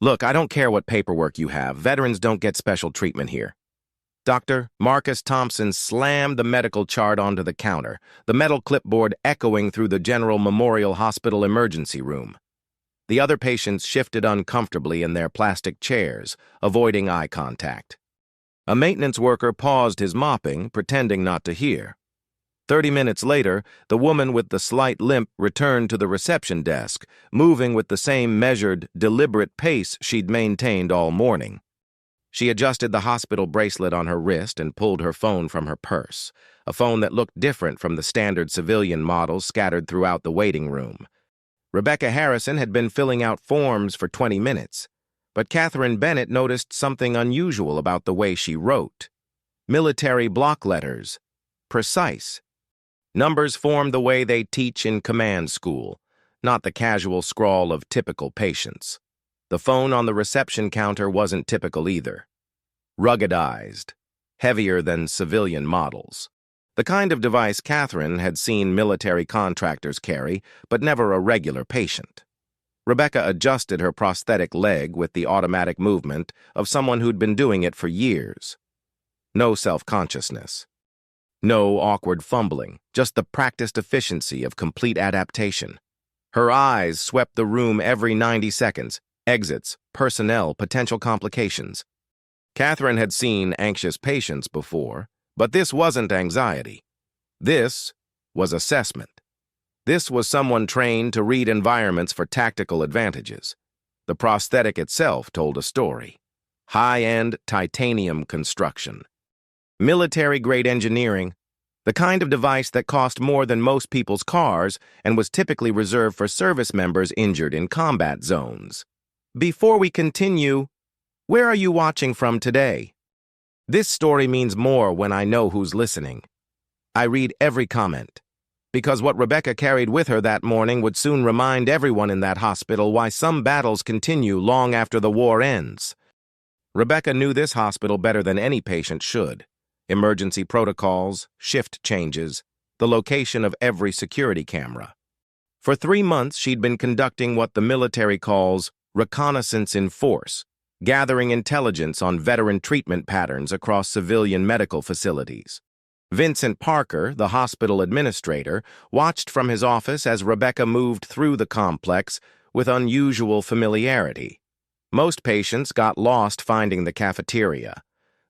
Look, I don't care what paperwork you have. Veterans don't get special treatment here. Dr. Marcus Thompson slammed the medical chart onto the counter, the metal clipboard echoing through the General Memorial Hospital emergency room. The other patients shifted uncomfortably in their plastic chairs, avoiding eye contact. A maintenance worker paused his mopping, pretending not to hear. 30 minutes later, the woman with the slight limp returned to the reception desk, moving with the same measured, deliberate pace she'd maintained all morning. She adjusted the hospital bracelet on her wrist and pulled her phone from her purse, a phone that looked different from the standard civilian models scattered throughout the waiting room. Rebecca Harrison had been filling out forms for 20 minutes, but Catherine Bennett noticed something unusual about the way she wrote. Military block letters. Precise. Numbers formed the way they teach in command school, not the casual scrawl of typical patients. The phone on the reception counter wasn't typical either. Ruggedized, heavier than civilian models. The kind of device Catherine had seen military contractors carry, but never a regular patient. Rebecca adjusted her prosthetic leg with the automatic movement of someone who'd been doing it for years. No self-consciousness. No awkward fumbling, just the practiced efficiency of complete adaptation. Her eyes swept the room every 90 seconds. Exits, personnel, potential complications. Catherine had seen anxious patients before, but this wasn't anxiety. This was assessment. This was someone trained to read environments for tactical advantages. The prosthetic itself told a story. High-end titanium construction. Military-grade engineering, the kind of device that cost more than most people's cars and was typically reserved for service members injured in combat zones. Before we continue, where are you watching from today? This story means more when I know who's listening. I read every comment, because what Rebecca carried with her that morning would soon remind everyone in that hospital why some battles continue long after the war ends. Rebecca knew this hospital better than any patient should. Emergency protocols, shift changes, the location of every security camera. For 3 months, she'd been conducting what the military calls reconnaissance in force, gathering intelligence on veteran treatment patterns across civilian medical facilities. Vincent Parker, the hospital administrator, watched from his office as Rebecca moved through the complex with unusual familiarity. Most patients got lost finding the cafeteria.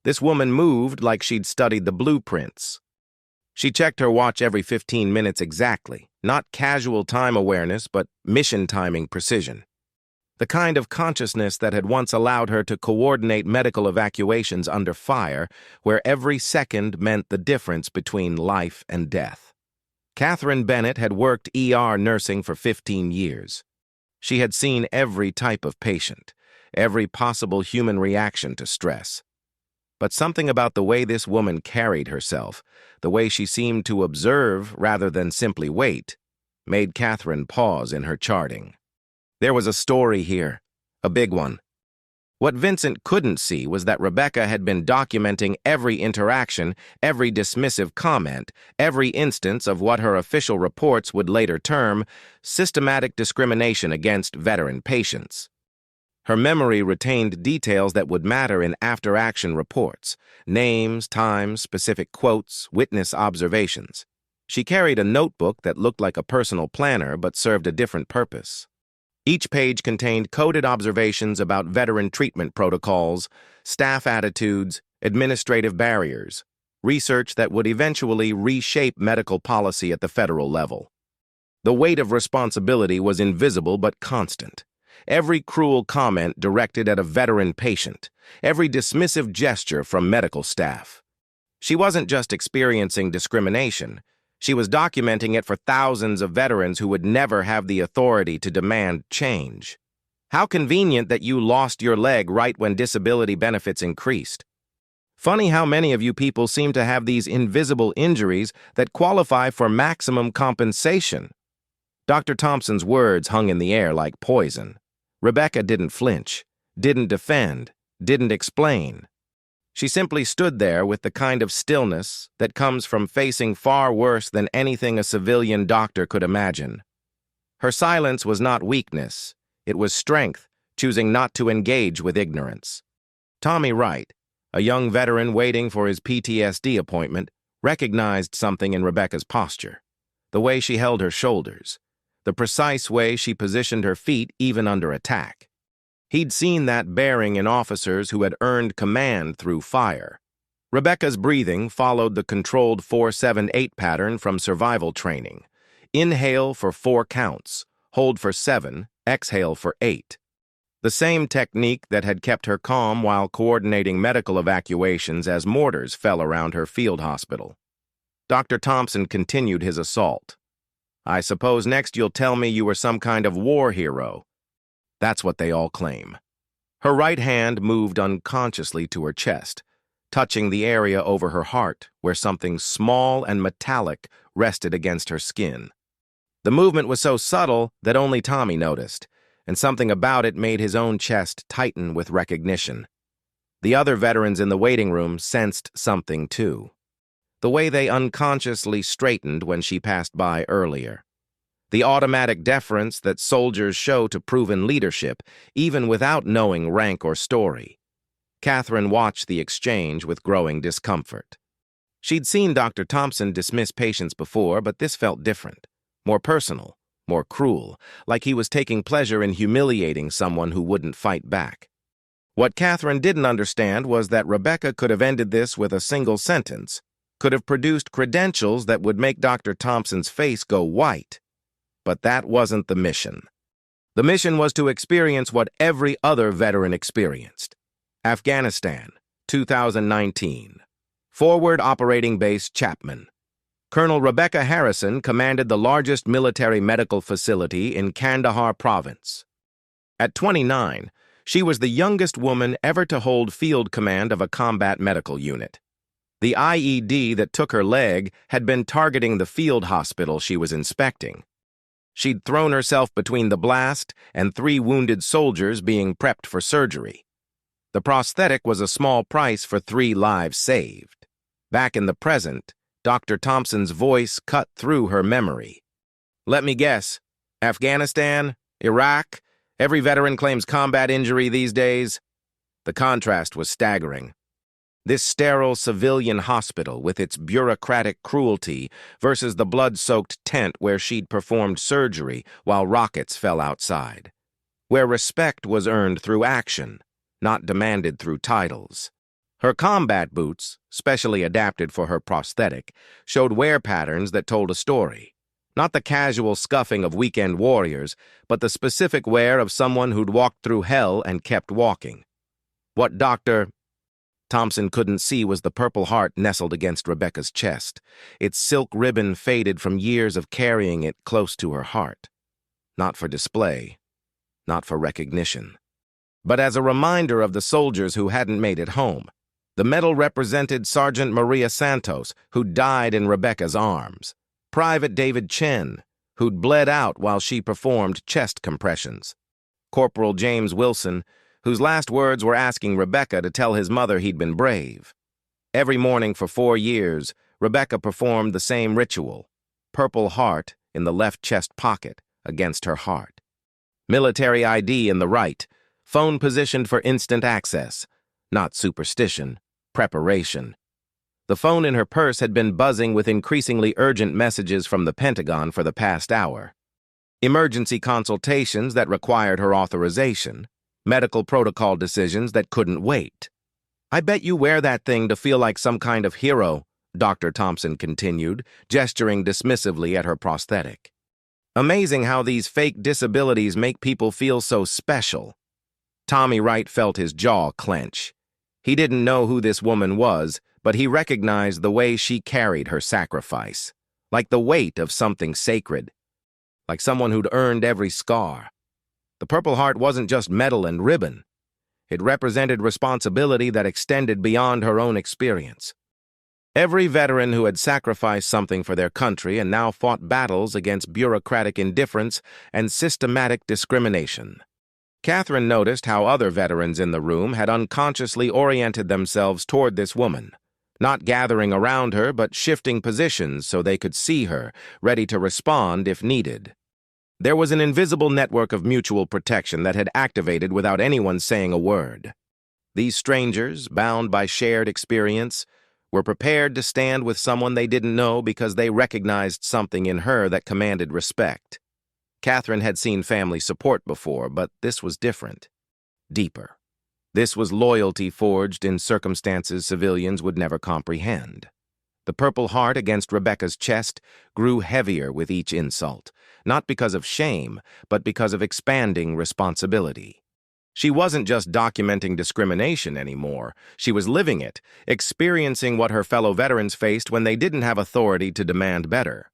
This woman moved like she'd studied the blueprints. She checked her watch every 15 minutes exactly, not casual time awareness, but mission timing precision. The kind of consciousness that had once allowed her to coordinate medical evacuations under fire, where every second meant the difference between life and death. Catherine Bennett had worked ER nursing for 15 years. She had seen every type of patient, every possible human reaction to stress. But something about the way this woman carried herself, the way she seemed to observe rather than simply wait, made Catherine pause in her charting. There was a story here, a big one. What Vincent couldn't see was that Rebecca had been documenting every interaction, every dismissive comment, every instance of what her official reports would later term systematic discrimination against veteran patients. Her memory retained details that would matter in after-action reports, names, times, specific quotes, witness observations. She carried a notebook that looked like a personal planner but served a different purpose. Each page contained coded observations about veteran treatment protocols, staff attitudes, administrative barriers, research that would eventually reshape medical policy at the federal level. The weight of responsibility was invisible but constant. Every cruel comment directed at a veteran patient, every dismissive gesture from medical staff. She wasn't just experiencing discrimination. She was documenting it for thousands of veterans who would never have the authority to demand change. How convenient that you lost your leg right when disability benefits increased. Funny how many of you people seem to have these invisible injuries that qualify for maximum compensation. Dr. Thompson's words hung in the air like poison. Rebecca didn't flinch, didn't defend, didn't explain. She simply stood there with the kind of stillness that comes from facing far worse than anything a civilian doctor could imagine. Her silence was not weakness, it was strength, choosing not to engage with ignorance. Tommy Wright, a young veteran waiting for his PTSD appointment, recognized something in Rebecca's posture. The way she held her shoulders, the precise way she positioned her feet even under attack. He'd seen that bearing in officers who had earned command through fire. Rebecca's breathing followed the controlled 4-7-8 pattern from survival training. Inhale for 4 counts, hold for 7, exhale for 8. The same technique that had kept her calm while coordinating medical evacuations as mortars fell around her field hospital. Dr. Thompson continued his assault. "I suppose next you'll tell me you were some kind of war hero." That's what they all claim. Her right hand moved unconsciously to her chest, touching the area over her heart where something small and metallic rested against her skin. The movement was so subtle that only Tommy noticed, and something about it made his own chest tighten with recognition. The other veterans in the waiting room sensed something too. The way they unconsciously straightened when she passed by earlier. The automatic deference that soldiers show to proven leadership, even without knowing rank or story. Catherine watched the exchange with growing discomfort. She'd seen Dr. Thompson dismiss patients before, but this felt different, more personal, more cruel, like he was taking pleasure in humiliating someone who wouldn't fight back. What Catherine didn't understand was that Rebecca could have ended this with a single sentence, could have produced credentials that would make Dr. Thompson's face go white. But that wasn't the mission. The mission was to experience what every other veteran experienced. Afghanistan, 2019. Forward Operating Base Chapman. Colonel Rebecca Harrison commanded the largest military medical facility in Kandahar province. At 29, she was the youngest woman ever to hold field command of a combat medical unit. The IED that took her leg had been targeting the field hospital she was inspecting. She'd thrown herself between the blast and 3 wounded soldiers being prepped for surgery. The prosthetic was a small price for 3 lives saved. Back in the present, Dr. Thompson's voice cut through her memory. "Let me guess. Afghanistan? Iraq? Every veteran claims combat injury these days." The contrast was staggering. This sterile civilian hospital with its bureaucratic cruelty versus the blood-soaked tent where she'd performed surgery while rockets fell outside. Where respect was earned through action, not demanded through titles. Her combat boots, specially adapted for her prosthetic, showed wear patterns that told a story. Not the casual scuffing of weekend warriors, but the specific wear of someone who'd walked through hell and kept walking. What Dr. Thompson couldn't see was the Purple Heart nestled against Rebecca's chest, its silk ribbon faded from years of carrying it close to her heart. Not for display, not for recognition, but as a reminder of the soldiers who hadn't made it home. The medal represented Sergeant Maria Santos, who died in Rebecca's arms, Private David Chen, who'd bled out while she performed chest compressions, Corporal James Wilson, whose last words were asking Rebecca to tell his mother he'd been brave. Every morning for 4 years, Rebecca performed the same ritual, Purple Heart in the left chest pocket against her heart. Military ID in the right, phone positioned for instant access, not superstition, preparation. The phone in her purse had been buzzing with increasingly urgent messages from the Pentagon for the past hour. Emergency consultations that required her authorization, medical protocol decisions that couldn't wait. "I bet you wear that thing to feel like some kind of hero," Dr. Thompson continued, gesturing dismissively at her prosthetic. "Amazing how these fake disabilities make people feel so special." Tommy Wright felt his jaw clench. He didn't know who this woman was, but he recognized the way she carried her sacrifice, like the weight of something sacred, like someone who'd earned every scar. The Purple Heart wasn't just metal and ribbon. It represented responsibility that extended beyond her own experience. Every veteran who had sacrificed something for their country and now fought battles against bureaucratic indifference and systematic discrimination. Catherine noticed how other veterans in the room had unconsciously oriented themselves toward this woman, not gathering around her but shifting positions so they could see her, ready to respond if needed. There was an invisible network of mutual protection that had activated without anyone saying a word. These strangers, bound by shared experience, were prepared to stand with someone they didn't know because they recognized something in her that commanded respect. Catherine had seen family support before, but this was different, deeper. This was loyalty forged in circumstances civilians would never comprehend. The Purple Heart against Rebecca's chest grew heavier with each insult, not because of shame, but because of expanding responsibility. She wasn't just documenting discrimination anymore. She was living it, experiencing what her fellow veterans faced when they didn't have authority to demand better.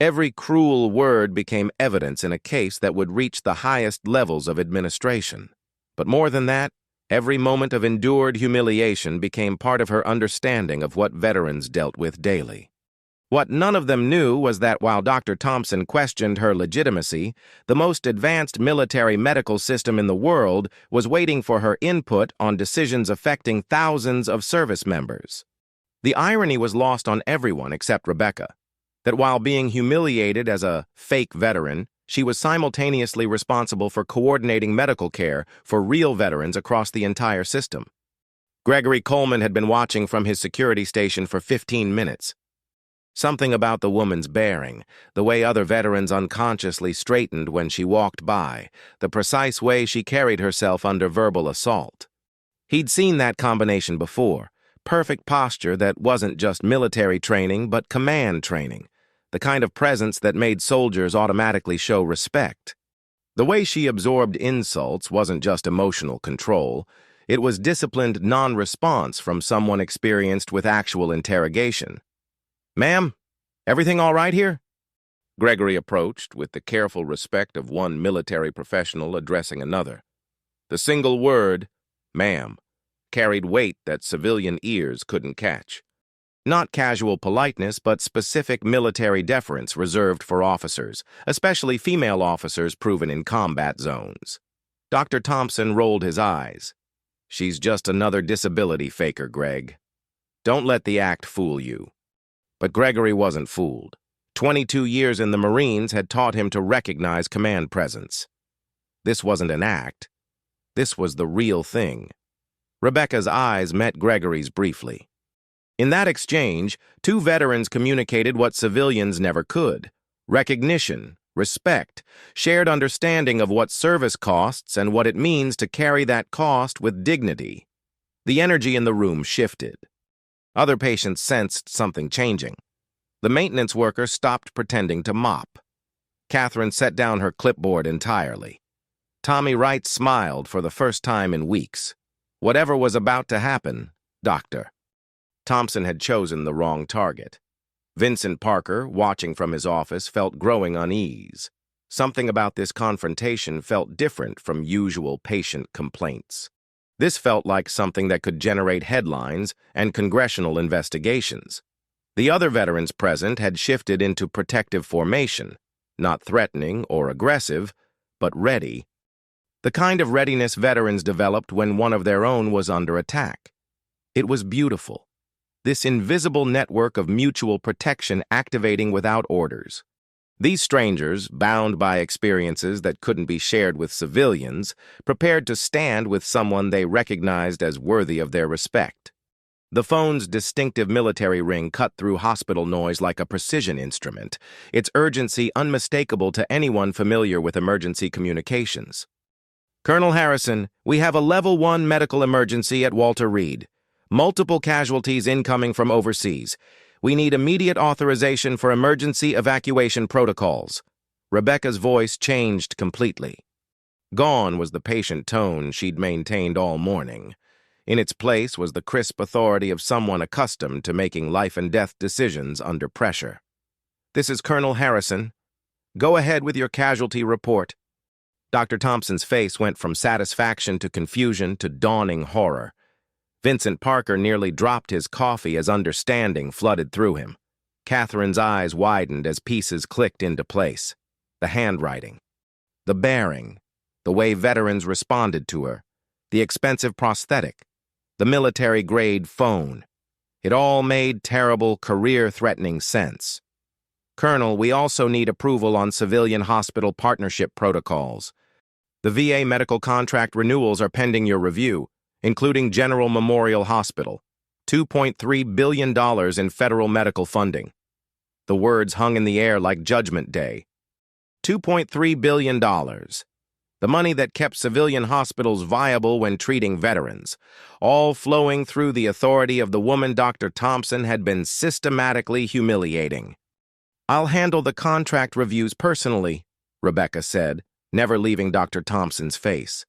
Every cruel word became evidence in a case that would reach the highest levels of administration. But more than that, every moment of endured humiliation became part of her understanding of what veterans dealt with daily. What none of them knew was that while Dr. Thompson questioned her legitimacy, the most advanced military medical system in the world was waiting for her input on decisions affecting thousands of service members. The irony was lost on everyone except Rebecca, that while being humiliated as a fake veteran, she was simultaneously responsible for coordinating medical care for real veterans across the entire system. Gregory Coleman had been watching from his security station for 15 minutes. Something about the woman's bearing, the way other veterans unconsciously straightened when she walked by, the precise way she carried herself under verbal assault. He'd seen that combination before, perfect posture that wasn't just military training but command training, the kind of presence that made soldiers automatically show respect. The way she absorbed insults wasn't just emotional control, it was disciplined non-response from someone experienced with actual interrogation. "Ma'am, everything all right here?" Gregory approached with the careful respect of one military professional addressing another. The single word, "ma'am," carried weight that civilian ears couldn't catch. Not casual politeness, but specific military deference reserved for officers, especially female officers proven in combat zones. Dr. Thompson rolled his eyes. "She's just another disability faker, Greg. Don't let the act fool you." But Gregory wasn't fooled. 22 years in the Marines had taught him to recognize command presence. This wasn't an act. This was the real thing. Rebecca's eyes met Gregory's briefly. In that exchange, two veterans communicated what civilians never could: recognition, respect, shared understanding of what service costs and what it means to carry that cost with dignity. The energy in the room shifted. Other patients sensed something changing. The maintenance worker stopped pretending to mop. Catherine set down her clipboard entirely. Tommy Wright smiled for the first time in weeks. Whatever was about to happen, Doctor. Thompson had chosen the wrong target. Vincent Parker, watching from his office, felt growing unease. Something about this confrontation felt different from usual patient complaints. This felt like something that could generate headlines and congressional investigations. The other veterans present had shifted into protective formation, not threatening or aggressive, but ready. The kind of readiness veterans developed when one of their own was under attack. It was beautiful. This invisible network of mutual protection activating without orders. These strangers, bound by experiences that couldn't be shared with civilians, prepared to stand with someone they recognized as worthy of their respect. The phone's distinctive military ring cut through hospital noise like a precision instrument, its urgency unmistakable to anyone familiar with emergency communications. "Colonel Harrison, we have a Level 1 medical emergency at Walter Reed. Multiple casualties incoming from overseas. We need immediate authorization for emergency evacuation protocols." Rebecca's voice changed completely. Gone was the patient tone she'd maintained all morning. In its place was the crisp authority of someone accustomed to making life-and-death decisions under pressure. "This is Colonel Harrison. Go ahead with your casualty report." Dr. Thompson's face went from satisfaction to confusion to dawning horror. Vincent Parker nearly dropped his coffee as understanding flooded through him. Catherine's eyes widened as pieces clicked into place. The handwriting, the bearing, the way veterans responded to her, the expensive prosthetic, the military-grade phone. It all made terrible, career-threatening sense. Colonel, we also need approval on civilian hospital partnership protocols. The VA medical contract renewals are pending your review, including General Memorial Hospital. $2.3 billion in federal medical funding. The words hung in the air like Judgment Day. $2.3 billion. The money that kept civilian hospitals viable when treating veterans, all flowing through the authority of the woman Dr. Thompson had been systematically humiliating. "I'll handle the contract reviews personally," Rebecca said, never leaving Dr. Thompson's face.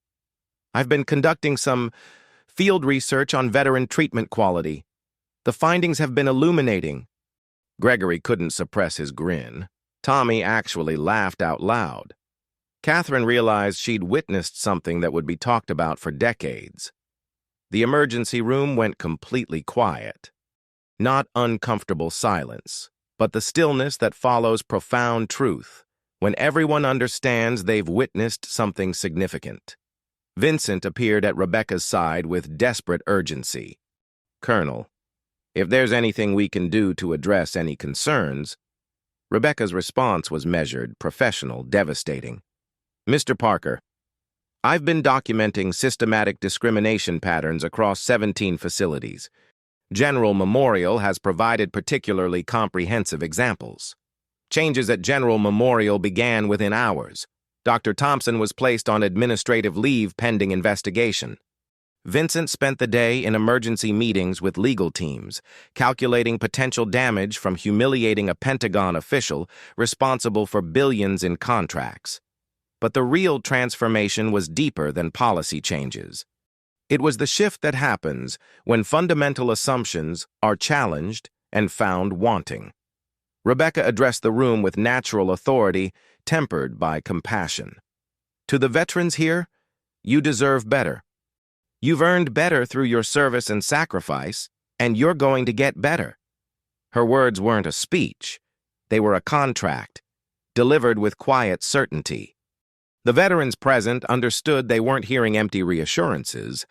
"I've been conducting some field research on veteran treatment quality. The findings have been illuminating." Gregory couldn't suppress his grin. Tommy actually laughed out loud. Catherine realized she'd witnessed something that would be talked about for decades. The emergency room went completely quiet. Not uncomfortable silence, but the stillness that follows profound truth, when everyone understands they've witnessed something significant. Vincent appeared at Rebecca's side with desperate urgency. "Colonel, if there's anything we can do to address any concerns..." Rebecca's response was measured, professional, devastating. "Mr. Parker, I've been documenting systematic discrimination patterns across 17 facilities. General Memorial has provided particularly comprehensive examples. Changes at General Memorial began within hours. Dr. Thompson was placed on administrative leave pending investigation. Vincent spent the day in emergency meetings with legal teams, calculating potential damage from humiliating a Pentagon official responsible for billions in contracts. But the real transformation was deeper than policy changes. It was the shift that happens when fundamental assumptions are challenged and found wanting. Rebecca addressed the room with natural authority, tempered by compassion. "To the veterans here, you deserve better. You've earned better through your service and sacrifice, and you're going to get better." Her words weren't a speech. They were a contract, delivered with quiet certainty. The veterans present understood they weren't hearing empty reassurances,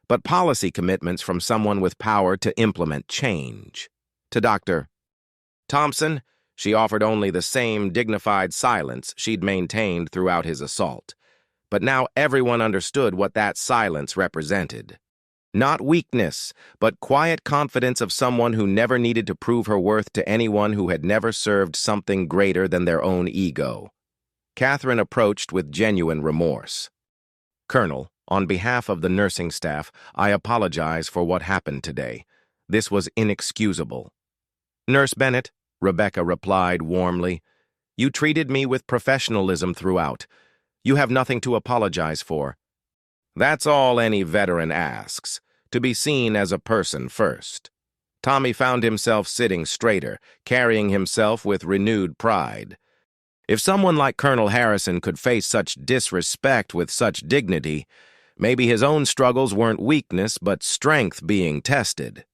but policy commitments from someone with power to implement change. To Dr. Thompson, she offered only the same dignified silence she'd maintained throughout his assault. But now everyone understood what that silence represented. Not weakness, but quiet confidence of someone who never needed to prove her worth to anyone who had never served something greater than their own ego. Catherine approached with genuine remorse. "Colonel, on behalf of the nursing staff, I apologize for what happened today. This was inexcusable." "Nurse Bennett," Rebecca replied warmly, "you treated me with professionalism throughout. You have nothing to apologize for." That's all any veteran asks, to be seen as a person first. Tommy found himself sitting straighter, carrying himself with renewed pride. If someone like Colonel Harrison could face such disrespect with such dignity, maybe his own struggles weren't weakness but strength being tested.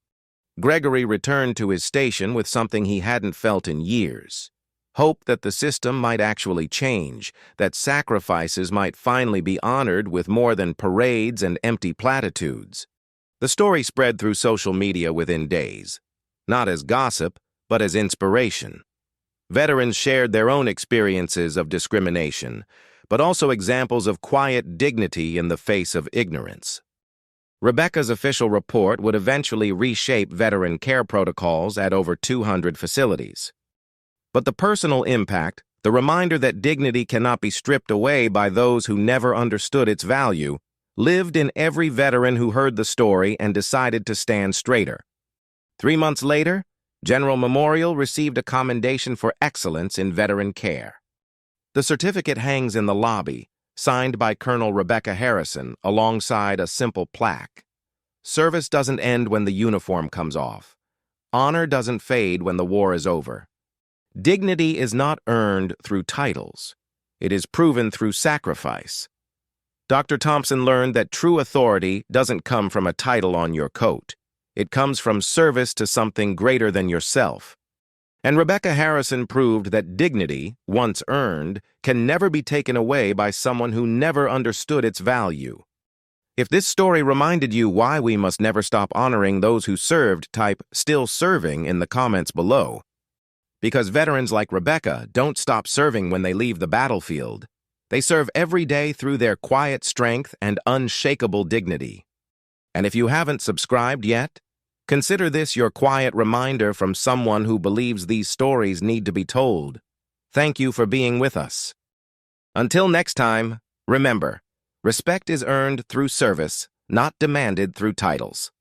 Gregory returned to his station with something he hadn't felt in years. Hope that the system might actually change, that sacrifices might finally be honored with more than parades and empty platitudes. The story spread through social media within days, not as gossip, but as inspiration. Veterans shared their own experiences of discrimination, but also examples of quiet dignity in the face of ignorance. Rebecca's official report would eventually reshape veteran care protocols at over 200 facilities. But the personal impact, the reminder that dignity cannot be stripped away by those who never understood its value, lived in every veteran who heard the story and decided to stand straighter. 3 months later, General Memorial received a commendation for excellence in veteran care. The certificate hangs in the lobby, signed by Colonel Rebecca Harrison alongside a simple plaque. Service doesn't end when the uniform comes off. Honor doesn't fade when the war is over. Dignity is not earned through titles. It is proven through sacrifice. Dr. Thompson learned that true authority doesn't come from a title on your coat. It comes from service to something greater than yourself. And Rebecca Harrison proved that dignity, once earned, can never be taken away by someone who never understood its value. If this story reminded you why we must never stop honoring those who served, type "still serving" in the comments below. Because veterans like Rebecca don't stop serving when they leave the battlefield. They serve every day through their quiet strength and unshakable dignity. And if you haven't subscribed yet, consider this your quiet reminder from someone who believes these stories need to be told. Thank you for being with us. Until next time, remember, respect is earned through service, not demanded through titles.